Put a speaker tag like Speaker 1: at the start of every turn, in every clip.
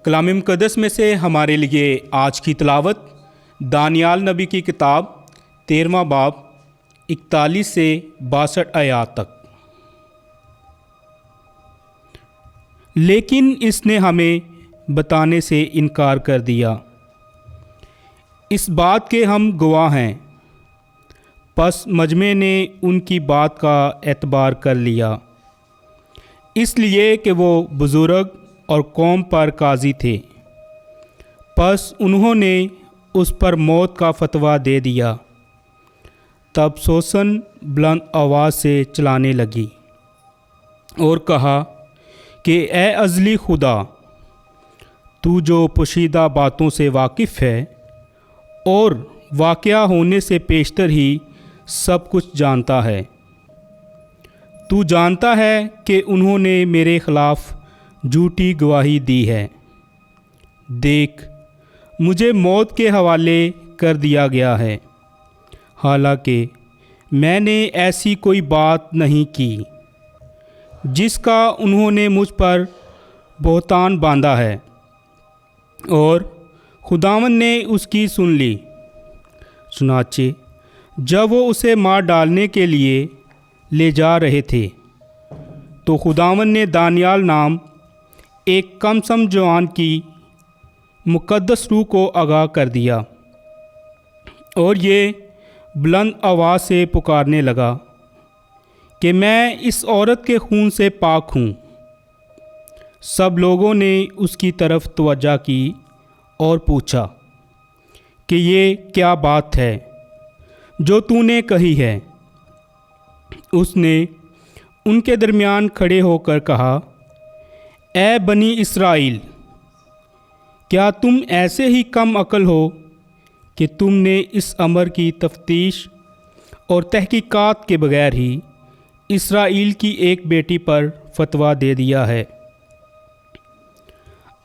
Speaker 1: کلام مقدس میں سے ہمارے لیے آج کی تلاوت دانیال نبی کی کتاب 13واں باب 41 سے 62 آیات تک۔ لیکن اس نے ہمیں بتانے سے انکار کر دیا، اس بات کے ہم گواہ ہیں۔ پس مجمع نے ان کی بات کا اعتبار کر لیا، اس لیے کہ وہ بزرگ اور قوم پر قاضی تھے۔ پس انہوں نے اس پر موت کا فتویٰ دے دیا۔ تب سوسن بلند آواز سے چلانے لگی اور کہا کہ اے ازلی خدا، تو جو پوشیدہ باتوں سے واقف ہے اور واقعہ ہونے سے پیشتر ہی سب کچھ جانتا ہے، تو جانتا ہے کہ انہوں نے میرے خلاف جھوٹی گواہی دی ہے۔ دیکھ، مجھے موت کے حوالے کر دیا گیا ہے، حالانکہ میں نے ایسی کوئی بات نہیں کی جس کا انہوں نے مجھ پر بہتان باندھا ہے۔ اور خداوند نے اس کی سن لی۔ چنانچہ جب وہ اسے مار ڈالنے کے لیے لے جا رہے تھے تو خداوند نے دانیال نام ایک کم سم جوان کی مقدس روح کو آگاہ کر دیا، اور یہ بلند آواز سے پکارنے لگا کہ میں اس عورت کے خون سے پاک ہوں۔ سب لوگوں نے اس کی طرف توجہ کی اور پوچھا کہ یہ کیا بات ہے جو تو نے کہی ہے؟ اس نے ان کے درمیان کھڑے ہو کر کہا، اے بنی اسرائیل، کیا تم ایسے ہی کم عقل ہو کہ تم نے اس امر کی تفتیش اور تحقیقات کے بغیر ہی اسرائیل کی ایک بیٹی پر فتویٰ دے دیا ہے؟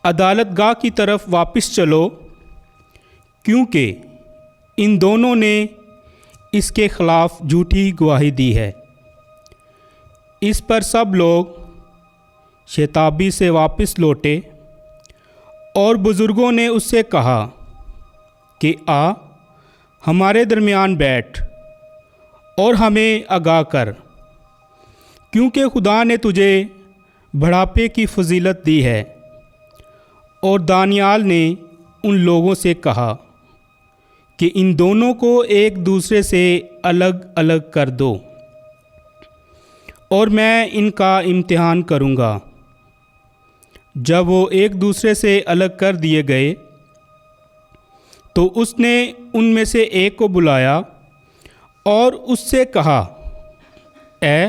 Speaker 1: عدالت گاہ کی طرف واپس چلو، کیونکہ ان دونوں نے اس کے خلاف جھوٹی گواہی دی ہے۔ اس پر سب لوگ شتابی سے واپس لوٹے، اور بزرگوں نے اس سے کہا کہ آ، ہمارے درمیان بیٹھ اور ہمیں آگاہ کر، کیونکہ خدا نے تجھے بڑھاپے کی فضیلت دی ہے۔ اور دانیال نے ان لوگوں سے کہا کہ ان دونوں کو ایک دوسرے سے الگ الگ کر دو، اور میں ان کا امتحان کروں گا۔ جب وہ ایک دوسرے سے الگ کر دیے گئے تو اس نے ان میں سے ایک کو بلایا اور اس سے کہا، اے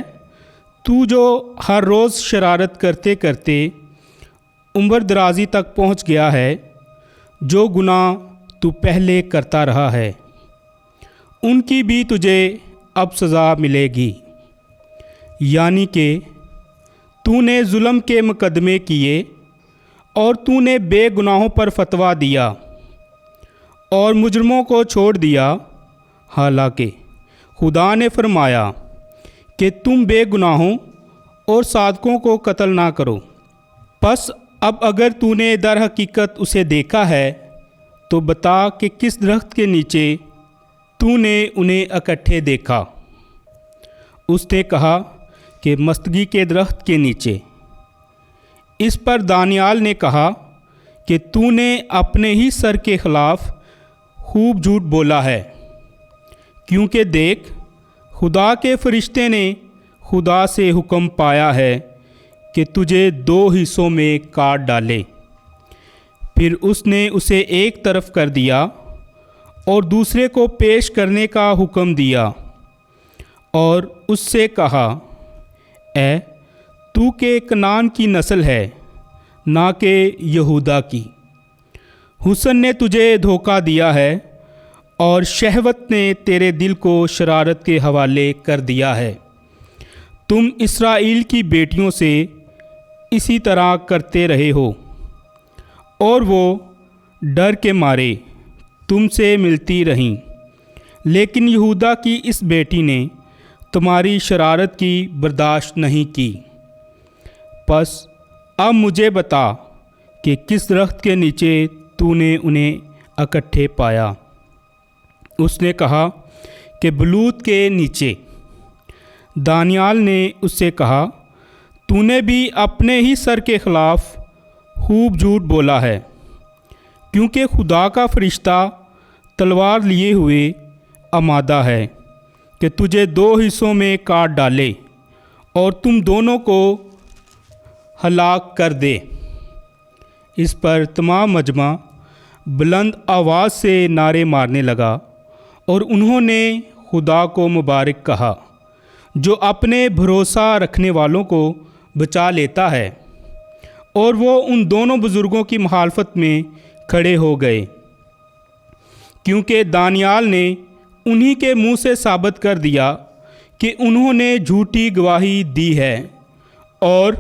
Speaker 1: تو جو ہر روز شرارت کرتے کرتے عمر درازی تک پہنچ گیا ہے، جو گناہ تو پہلے کرتا رہا ہے ان کی بھی تجھے اب سزا ملے گی، یعنی کہ تو نے ظلم کے مقدمے کیے اور تو نے بے گناہوں پر فتویٰ دیا اور مجرموں کو چھوڑ دیا، حالانکہ خدا نے فرمایا کہ تم بے گناہوں اور صادقوں کو قتل نہ کرو۔ پس اب اگر تو نے در حقیقت اسے دیکھا ہے تو بتا کہ کس درخت کے نیچے تو نے انہیں اکٹھے دیکھا؟ اس نے کہا کہ مستگی کے درخت کے نیچے۔ اس پر دانیال نے کہا کہ تو نے اپنے ہی سر کے خلاف خوب جھوٹ بولا ہے، کیونکہ دیکھ، خدا کے فرشتے نے خدا سے حکم پایا ہے کہ تجھے 2 حصوں میں کاٹ ڈالے۔ پھر اس نے اسے ایک طرف کر دیا اور دوسرے کو پیش کرنے کا حکم دیا، اور اس سے کہا، اے تو کہ کنعان کی نسل ہے، نہ کہ یہودا کی۔ حسن نے تجھے دھوکہ دیا ہے اور شہوت نے تیرے دل کو شرارت کے حوالے کر دیا ہے۔ تم اسرائیل کی بیٹیوں سے اسی طرح کرتے رہے ہو، اور وہ ڈر کے مارے تم سے ملتی رہیں، لیکن یہودا کی اس بیٹی نے تمہاری شرارت کی برداشت نہیں کی۔ پس اب مجھے بتا کہ کس درخت کے نیچے تو نے انہیں اکٹھے پایا؟ اس نے کہا کہ بلوت کے نیچے۔ دانیال نے اس سے کہا، تو نے بھی اپنے ہی سر کے خلاف خوب جھوٹ بولا ہے، کیونکہ خدا کا فرشتہ تلوار لیے ہوئے آمادہ ہے کہ تجھے 2 حصوں میں کاٹ ڈالے اور تم دونوں کو ہلاک کر دے۔ اس پر تمام مجمع بلند آواز سے نعرے مارنے لگا اور انہوں نے خدا کو مبارک کہا جو اپنے بھروسہ رکھنے والوں کو بچا لیتا ہے، اور وہ ان دونوں بزرگوں کی مخالفت میں کھڑے ہو گئے، کیونکہ دانیال نے انہی کے منہ سے ثابت کر دیا کہ انہوں نے جھوٹی گواہی دی ہے، اور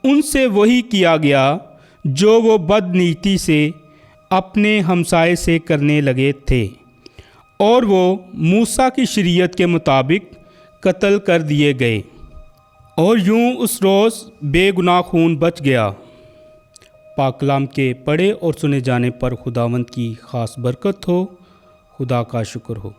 Speaker 1: ان سے وہی کیا گیا جو وہ بد نیتی سے اپنے ہمسائے سے کرنے لگے تھے، اور وہ موسیٰ کی شریعت کے مطابق قتل کر دیے گئے، اور یوں اس روز بے گناہ خون بچ گیا۔ پاک کلام کے پڑھے اور سنے جانے پر خداوند کی خاص برکت ہو۔ خدا کا شکر ہو۔